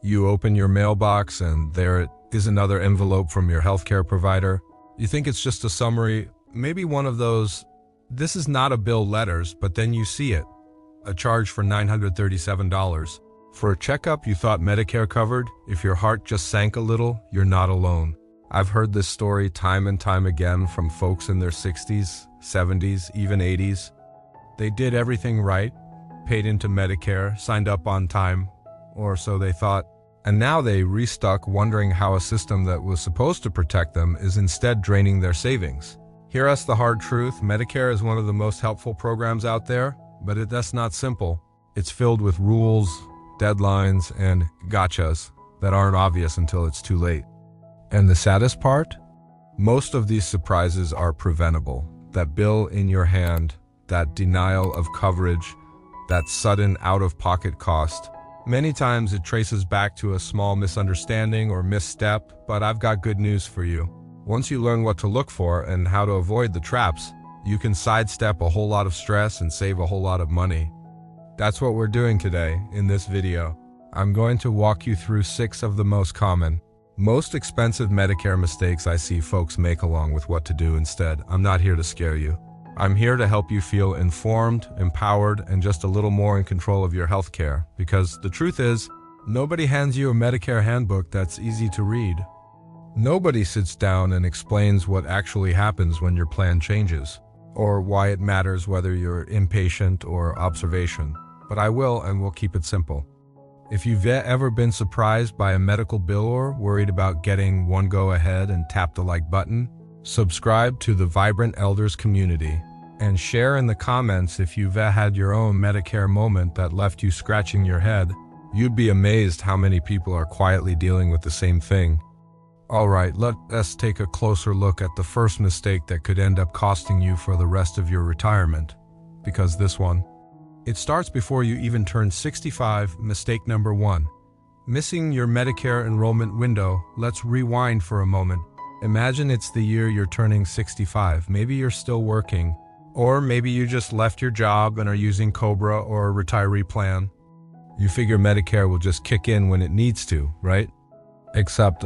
You open your mailbox and there is another envelope from your healthcare provider. You think it's just a summary, maybe one of those, "This is not a bill" letters, but then you see it. A charge for $937. For a checkup you thought Medicare covered. If your heart just sank a little, you're not alone. I've heard this story time and time again from folks in their 60s, 70s, even 80s. They did everything right, paid into Medicare, signed up on time, or so they thought, and now they restuck wondering how a system that was supposed to protect them is instead draining their savings. Hear us the hard truth: Medicare is one of the most helpful programs out there, but that's not simple. It's filled with rules, deadlines, and gotchas that aren't obvious until it's too late. And the saddest part? Most of these surprises are preventable. That bill in your hand, that denial of coverage, that sudden out-of-pocket cost. Many times it traces back to a small misunderstanding or misstep, but I've got good news for you. Once you learn what to look for and how to avoid the traps, you can sidestep a whole lot of stress and save a whole lot of money. That's what we're doing today in this video. I'm going to walk you through 6 of the most common, most expensive Medicare mistakes I see folks make, along with what to do instead. I'm not here to scare you. I'm here to help you feel informed, empowered, and just a little more in control of your healthcare. Because the truth is, nobody hands you a Medicare handbook that's easy to read. Nobody sits down and explains what actually happens when your plan changes, or why it matters whether you're inpatient or observation. But I will, and we'll keep it simple. If you've ever been surprised by a medical bill or worried about getting one, go ahead and tap the like button. Subscribe to the Vibrant Elders community, and share in the comments if you've had your own Medicare moment that left you scratching your head. You'd be amazed how many people are quietly dealing with the same thing. Alright, let us take a closer look at the first mistake that could end up costing you for the rest of your retirement. Because this one, it starts before you even turn 65. Mistake number 1. Missing your Medicare enrollment window. Let's rewind for a moment. Imagine it's the year you're turning 65. Maybe you're still working, or maybe you just left your job and are using COBRA or a retiree plan. You figure Medicare will just kick in when it needs to, right? Except,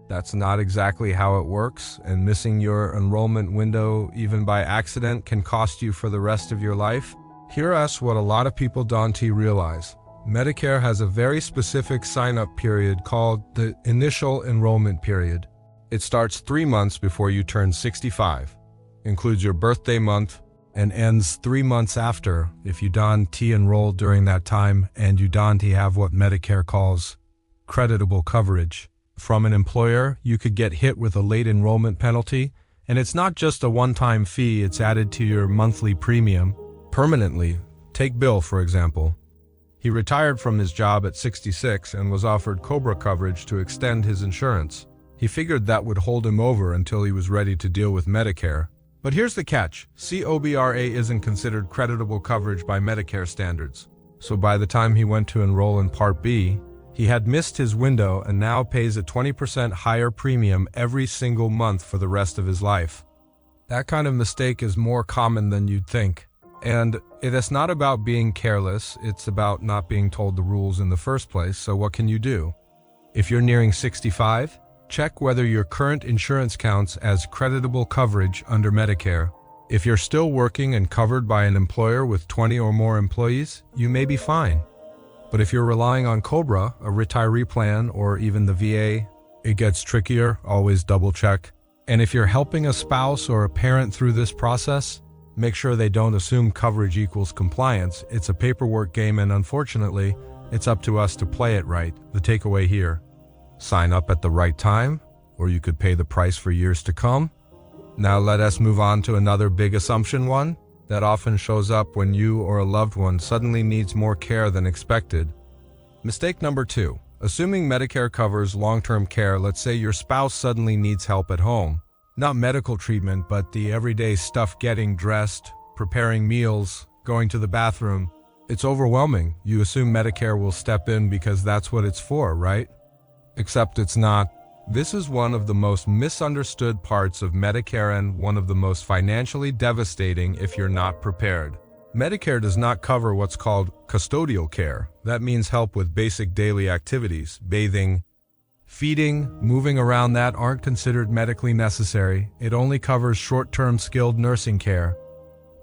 that's not exactly how it works, and missing your enrollment window, even by accident, can cost you for the rest of your life. Hear us what a lot of people don't realize. Medicare has a very specific sign-up period called the initial enrollment period. It starts 3 months before you turn 65, includes your birthday month, and ends 3 months after if you don't enroll during that time and you don't have what Medicare calls creditable coverage. From an employer, you could get hit with a late enrollment penalty, and it's not just a one-time fee, it's added to your monthly premium permanently. Take Bill, for example. He retired from his job at 66 and was offered COBRA coverage to extend his insurance. He figured that would hold him over until he was ready to deal with Medicare. But here's the catch. COBRA isn't considered creditable coverage by Medicare standards. So by the time he went to enroll in Part B, he had missed his window and now pays a 20% higher premium every single month for the rest of his life. That kind of mistake is more common than you'd think. And it is not about being careless, it's about not being told the rules in the first place. So what can you do? If you're nearing 65, check whether your current insurance counts as creditable coverage under Medicare. If you're still working and covered by an employer with 20 or more employees, you may be fine. But if you're relying on COBRA, a retiree plan, or even the VA, it gets trickier. Always double check. And if you're helping a spouse or a parent through this process, make sure they don't assume coverage equals compliance. It's a paperwork game, and unfortunately, it's up to us to play it right. The takeaway here: sign up at the right time, or you could pay the price for years to come. Now let us move on to another big assumption, one that often shows up when you or a loved one suddenly needs more care than expected. Mistake number 2. Assuming Medicare covers long-term care. Let's say your spouse suddenly needs help at home. Not medical treatment, but the everyday stuff: getting dressed, preparing meals, going to the bathroom. It's overwhelming. You assume Medicare will step in because that's what it's for, right? Except it's not. This is one of the most misunderstood parts of Medicare and one of the most financially devastating if you're not prepared. Medicare does not cover what's called custodial care. That means help with basic daily activities. Bathing, feeding, moving around that aren't considered medically necessary. It only covers short-term skilled nursing care.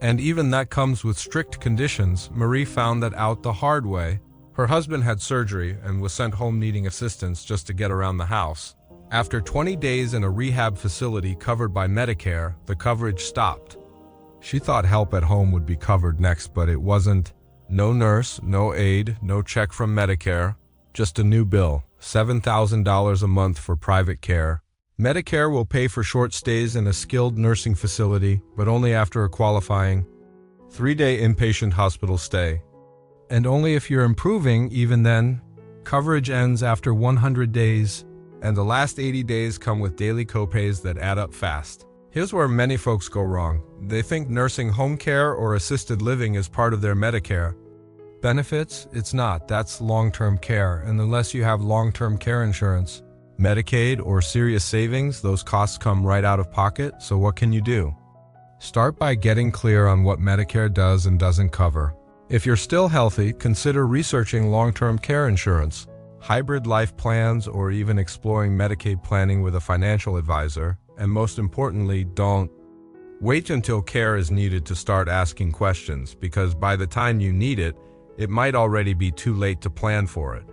And even that comes with strict conditions. Marie found that out the hard way. Her husband had surgery and was sent home needing assistance just to get around the house. After 20 days in a rehab facility covered by Medicare, the coverage stopped. She thought help at home would be covered next, but it wasn't. No nurse, no aide, no check from Medicare, just a new bill, $7,000 a month for private care. Medicare will pay for short stays in a skilled nursing facility, but only after a qualifying 3-day inpatient hospital stay. And only if you're improving. Even then, coverage ends after 100 days, and the last 80 days come with daily copays that add up fast. Here's where many folks go wrong. They think nursing home care or assisted living is part of their Medicare benefits. It's not. That's long-term care, and unless you have long-term care insurance, Medicaid, or serious savings, those costs come right out of pocket. So what can you do? Start by getting clear on what Medicare does and doesn't cover. If you're still healthy, consider researching long-term care insurance, hybrid life plans, or even exploring Medicaid planning with a financial advisor. And most importantly, don't wait until care is needed to start asking questions, because by the time you need it, it might already be too late to plan for it.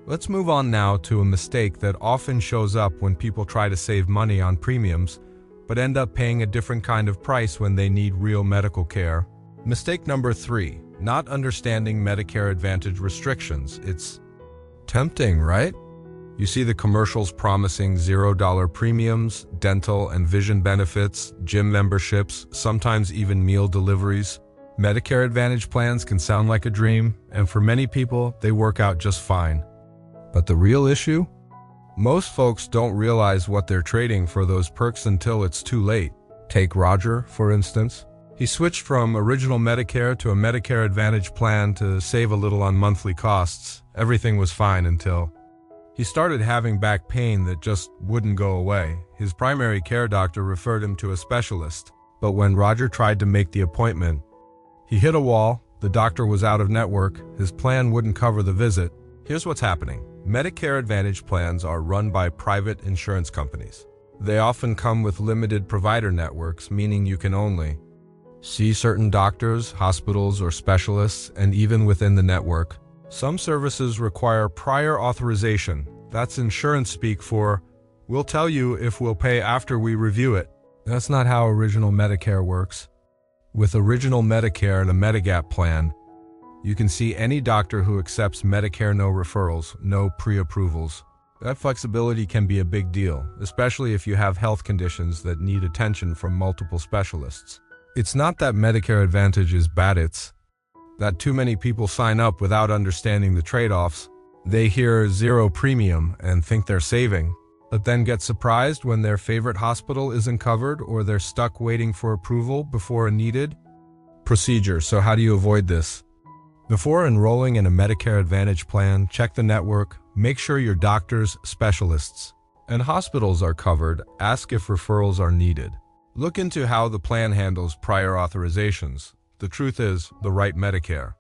Let's move on now to a mistake that often shows up when people try to save money on premiums, but end up paying a different kind of price when they need real medical care. Mistake number 3, not understanding Medicare Advantage restrictions. It's tempting, right? You see the commercials promising $0 premiums, dental and vision benefits, gym memberships, sometimes even meal deliveries. Medicare Advantage plans can sound like a dream, and for many people, they work out just fine. But the real issue? Most folks don't realize what they're trading for those perks until it's too late. Take Roger, for instance. He switched from original Medicare to a Medicare Advantage plan to save a little on monthly costs. Everything was fine until he started having back pain that just wouldn't go away. His primary care doctor referred him to a specialist. But when Roger tried to make the appointment, he hit a wall. The doctor was out of network. His plan wouldn't cover the visit. Here's what's happening. Medicare Advantage plans are run by private insurance companies. They often come with limited provider networks, meaning you can only see certain doctors, hospitals, or specialists, and even within the network, some services require prior authorization. That's insurance speak for, we'll tell you if we'll pay after we review it. That's not how original Medicare works. With original Medicare and a Medigap plan, you can see any doctor who accepts Medicare, no referrals, no pre-approvals. That flexibility can be a big deal, especially if you have health conditions that need attention from multiple specialists. It's not that Medicare Advantage is bad, it's that too many people sign up without understanding the trade-offs. They hear 0 premium and think they're saving, but then get surprised when their favorite hospital isn't covered or they're stuck waiting for approval before a needed procedure. So how do you avoid this? Before enrolling in a Medicare Advantage plan, check the network, make sure your doctors, specialists, and hospitals are covered. Ask if referrals are needed. Look into how the plan handles prior authorizations. The truth is, the right Medicare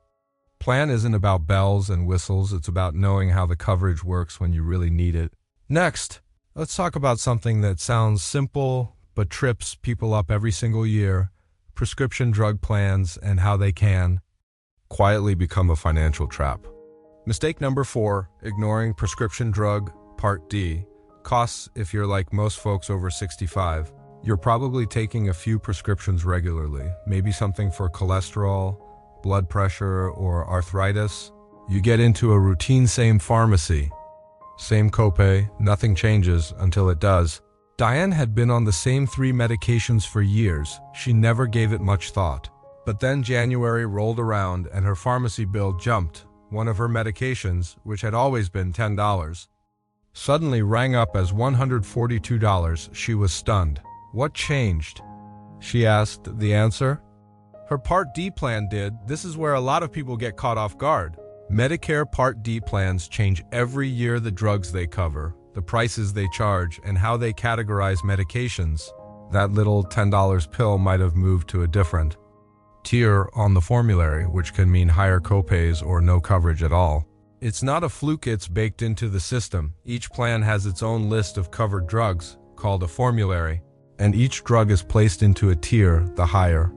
plan isn't about bells and whistles. It's about knowing how the coverage works when you really need it. Next, let's talk about something that sounds simple but trips people up every single year: prescription drug plans and how they can quietly become a financial trap. Mistake number 4, ignoring prescription drug Part D costs. If you're like most folks over 65, you're probably taking a few prescriptions regularly, maybe something for cholesterol, blood pressure, or arthritis. You get into a routine same pharmacy, same copay, nothing changes until it does. Diane had been on the same 3 medications for years. She never gave it much thought. But then January rolled around and her pharmacy bill jumped. One of her medications, which had always been $10, suddenly rang up as $142. She was stunned. What changed? She asked. The answer? Her Part D plan did. This is where a lot of people get caught off guard. Medicare Part D plans change every year: the drugs they cover, the prices they charge, and how they categorize medications. That little $10 pill might have moved to a different tier on the formulary, which can mean higher copays or no coverage at all. It's not a fluke, it's baked into the system. Each plan has its own list of covered drugs, called a formulary, and each drug is placed into a tier, the higher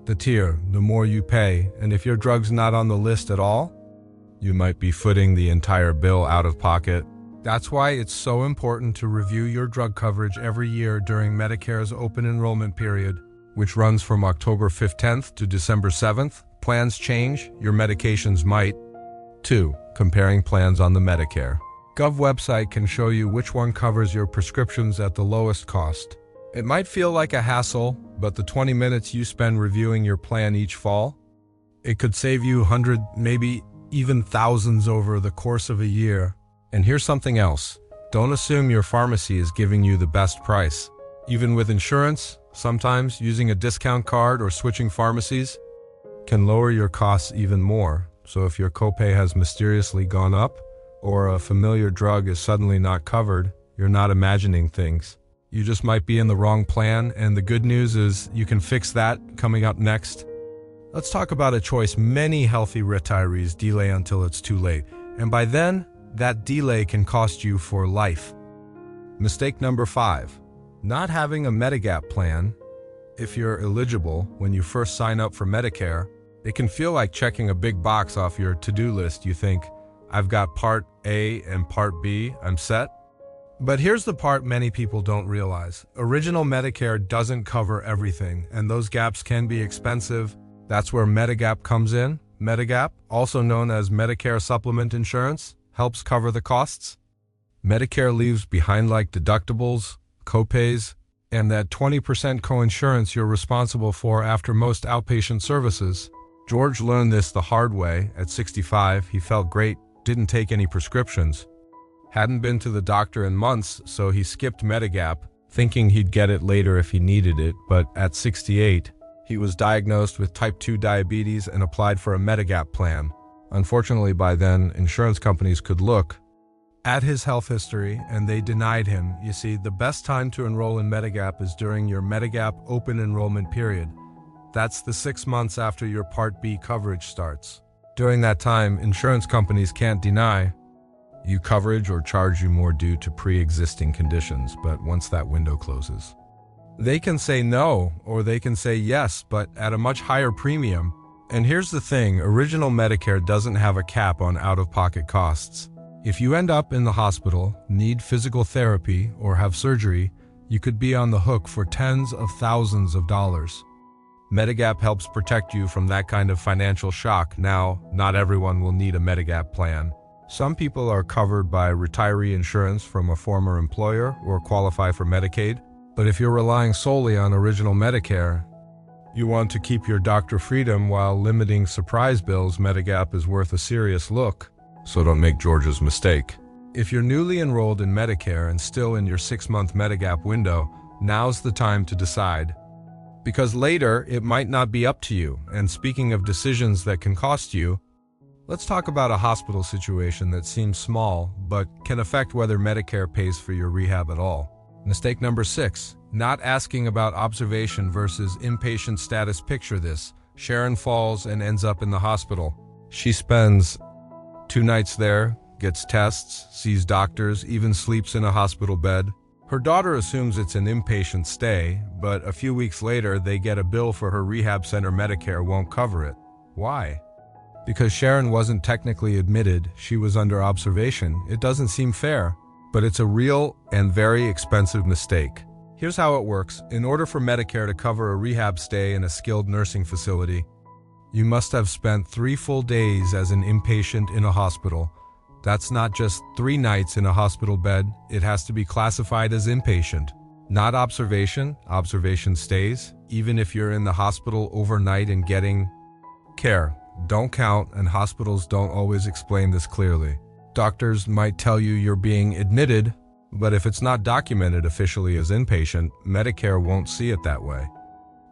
the tier, the more you pay, and if your drug's not on the list at all, you might be footing the entire bill out of pocket. That's why it's so important to review your drug coverage every year during Medicare's open enrollment period, which runs from October 15th to December 7th. Plans change, your medications might. 2. Comparing plans on the Medicare. Gov website can show you which one covers your prescriptions at the lowest cost. It might feel like a hassle, but the 20 minutes you spend reviewing your plan each fall, it could save you hundreds, maybe even thousands over the course of a year. And here's something else. Don't assume your pharmacy is giving you the best price. Even with insurance, sometimes using a discount card or switching pharmacies can lower your costs even more. So if your copay has mysteriously gone up or a familiar drug is suddenly not covered, you're not imagining things. You just might be in the wrong plan, and the good news is you can fix that coming up next. Let's talk about a choice many healthy retirees delay until it's too late, and by then, that delay can cost you for life. Mistake number 5. Not having a Medigap plan. If you're eligible when you first sign up for Medicare, it can feel like checking a big box off your to-do list. You think, I've got Part A and Part B, I'm set. But here's the part many people don't realize. Original Medicare doesn't cover everything, and those gaps can be expensive. That's where Medigap comes in. Medigap, also known as Medicare Supplement Insurance, helps cover the costs. Medicare leaves behind like deductibles, copays, and that 20% coinsurance you're responsible for after most outpatient services. George learned this the hard way. At 65, he felt great, didn't take any prescriptions. Hadn't been to the doctor in months, so he skipped Medigap, thinking he'd get it later if he needed it, but at 68, he was diagnosed with type 2 diabetes and applied for a Medigap plan. Unfortunately, by then, insurance companies could look at his health history and they denied him. You see, the best time to enroll in Medigap is during your Medigap open enrollment period. That's the 6 months after your Part B coverage starts. During that time, insurance companies can't deny you coverage or charge you more due to pre-existing conditions, but once that window closes, they can say no or they can say yes, but at a much higher premium. And here's the thing, original Medicare doesn't have a cap on out-of-pocket costs. If you end up in the hospital, need physical therapy, or have surgery, you could be on the hook for tens of thousands of dollars. Medigap helps protect you from that kind of financial shock. Now, not everyone will need a Medigap plan. Some people are covered by retiree insurance from a former employer or qualify for Medicaid. But if you're relying solely on original Medicare, you want to keep your doctor freedom while limiting surprise bills, Medigap is worth a serious look. So don't make George's mistake. If you're newly enrolled in Medicare and still in your 6-month Medigap window, now's the time to decide. Because later, it might not be up to you. And speaking of decisions that can cost you, let's talk about a hospital situation that seems small, but can affect whether Medicare pays for your rehab at all. Mistake number 6, not asking about observation versus inpatient status. Picture this. Sharon falls and ends up in the hospital. She spends 2 nights there, gets tests, sees doctors, even sleeps in a hospital bed. Her daughter assumes it's an inpatient stay, but a few weeks later they get a bill for her rehab center. Medicare won't cover it. Why? Because Sharon wasn't technically admitted, she was under observation. It doesn't seem fair, but it's a real and very expensive mistake. Here's how it works. In order for Medicare to cover a rehab stay in a skilled nursing facility, you must have spent 3 full days as an inpatient in a hospital. That's not just 3 nights in a hospital bed, it has to be classified as inpatient. Not observation, observation stays, even if you're in the hospital overnight and getting care. Don't count, and hospitals don't always explain this clearly. Doctors might tell you you're being admitted, but if it's not documented officially as inpatient, Medicare won't see it that way.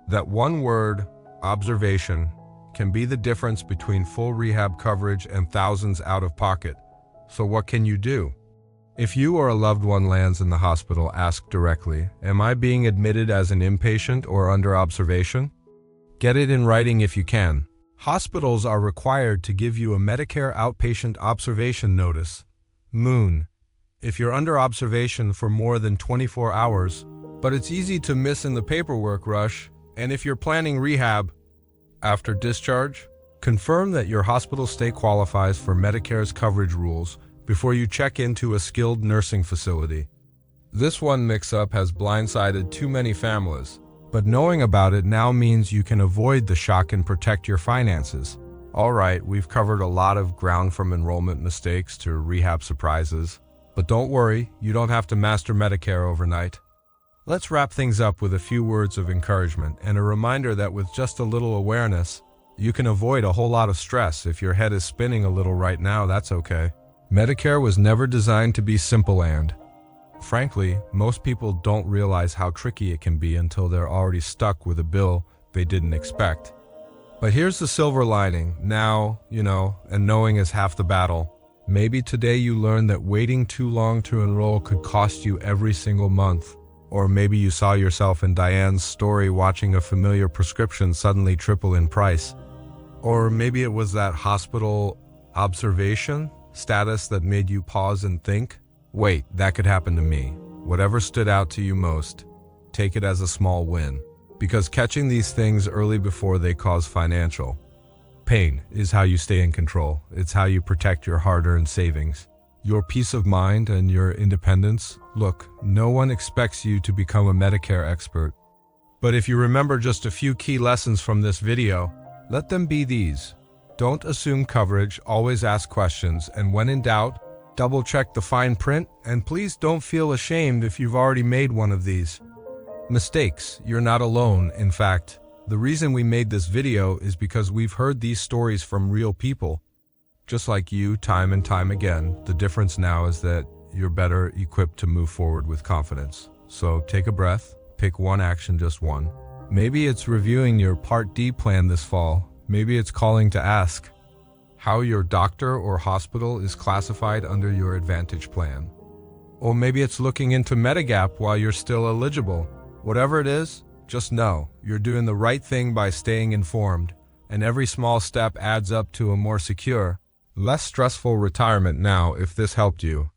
That one word, observation, can be the difference between full rehab coverage and thousands out of pocket. So what can you do? If you or a loved one lands in the hospital, ask directly, am I being admitted as an inpatient or under observation? Get it in writing if you can. Hospitals are required to give you a Medicare Outpatient Observation Notice, MOON, if you're under observation for more than 24 hours, but it's easy to miss in the paperwork rush, and if you're planning rehab after discharge, confirm that your hospital stay qualifies for Medicare's coverage rules before you check into a skilled nursing facility. This one mix-up has blindsided too many families, but knowing about it now means you can avoid the shock and protect your finances. All right, we've covered a lot of ground from enrollment mistakes to rehab surprises, but don't worry, you don't have to master Medicare overnight. Let's wrap things up with a few words of encouragement and a reminder that with just a little awareness, you can avoid a whole lot of stress. If your head is spinning a little right now, that's okay. Medicare was never designed to be simple, and frankly, most people don't realize how tricky it can be until they're already stuck with a bill they didn't expect. But here's the silver lining. Now, and knowing is half the battle. Maybe today you learned that waiting too long to enroll could cost you every single month. Or maybe you saw yourself in Diane's story watching a familiar prescription suddenly triple in price. Or maybe it was that hospital observation status that made you pause and think, wait, that could happen to me. Whatever stood out to you most, take it as a small win. Because catching these things early before they cause financial pain is how you stay in control. It's how you protect your hard-earned savings, your peace of mind, and your independence. Look, no one expects you to become a Medicare expert. But if you remember just a few key lessons from this video, let them be these. Don't assume coverage, always ask questions, and when in doubt, double-check the fine print, and please don't feel ashamed if you've already made one of these mistakes. You're not alone. In fact, the reason we made this video is because we've heard these stories from real people, just like you, time and time again. The difference now is that you're better equipped to move forward with confidence. So take a breath, pick one action, just one. Maybe it's reviewing your Part D plan this fall. Maybe it's calling to ask how your doctor or hospital is classified under your Advantage plan. Or maybe it's looking into Medigap while you're still eligible. Whatever it is, just know you're doing the right thing by staying informed, and every small step adds up to a more secure, less stressful retirement. Now, if this helped you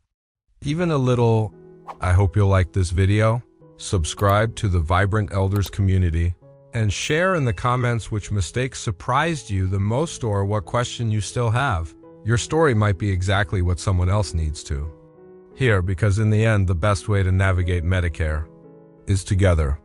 even a little, I hope you'll like this video, subscribe to the Vibrant Elders community, and share in the comments which mistakes surprised you the most or what question you still have. Your story might be exactly what someone else needs to hear, because in the end, the best way to navigate Medicare is together.